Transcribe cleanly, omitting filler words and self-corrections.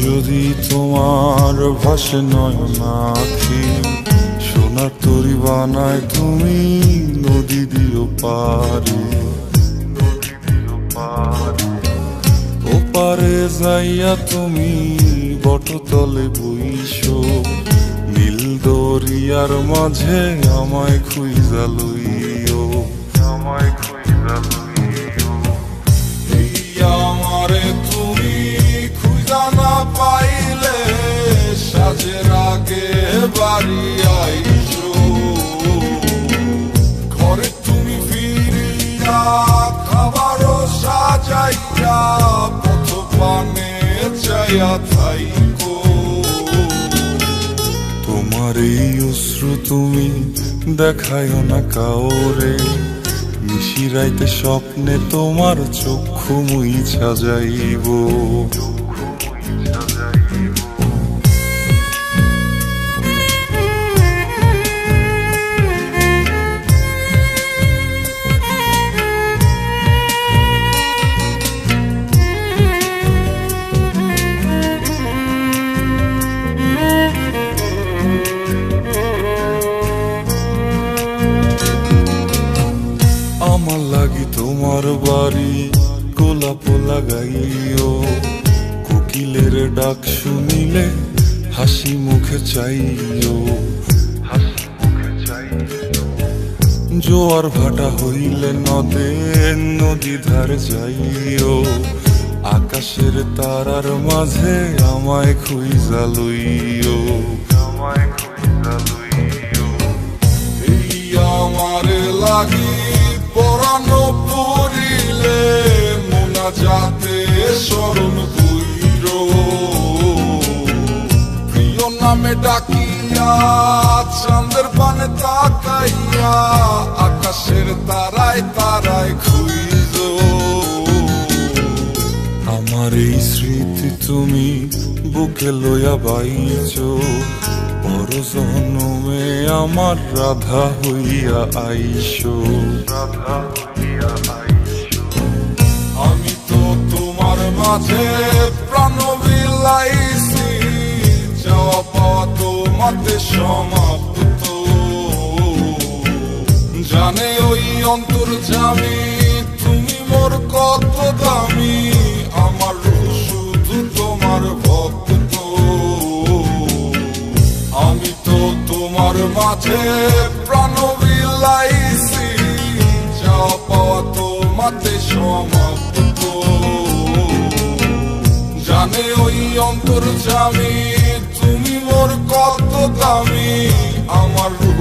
যদি তোমার ভাসে নয়ন আঁখি, সোনার তরি বানায় তুমি নদী দিও পারে। ওপারে যাইয়া তুমি বটতলে বইসো, নীল দরিয়ার মাঝে আমায় খুঁজা লইও, আমায় খুঁজা লইও। এই আমারে তুমি খুঁজা না পাইলে সাজের আগে বাড়ি আইসো, ঘরে তুমি ফিরিয়া খাবারও সাজাইয়া পথ পানে চাইয়া থাইকো। তোমার এই অশ্রু তুমি দেখায়ও না কাউরে, নিশিরাইতে স্বপ্নে তোমার চক্ষু মুইছা যাইব। আমার লাগি তোমার বাড়ি গোলাপ লাগাইও, কোকিলের ডাক শুনিলে হাসি মুখে চাইও। জোয়ার ভাটা হইলে নদে নদী ধার যাইও, আকাশের তারার মাঝে আমায় খুঁজা লইও, আমায় খুঁজা লইও। এই আমার লাগি পরানো পড়িলে মোনাজাতে স্মরণ কইরো, প্রিয় নামে ডাকিয়া চাঁদের পানে তাকাইয়া আকাশের তারায় তারায় খুঁজো। আমার এই স্মৃতি তুমি বুকে লইয়া বাইছো, পর জন্মে আমার রাধা হইয়া আইসো, রাধা হইয়া আইসো। আমি তো তোমার মাঝে প্রাণ বিলাইছি, যাওয়া পাওয়া তোমাতে সমাপ্ত। জানে ওই অন্তর্যামী তুমি মোর কত দামি, আমার রূহ শুধু তোমার ভক্ত। আমি তো তোমার মাঝে প্রাণ বিলাইছি, যাওয়া পাওয়া তোমাতে সমাপ্ত। জানে ওই অন্তর্যামী তুমি মোর কত দামি, আমার রূহ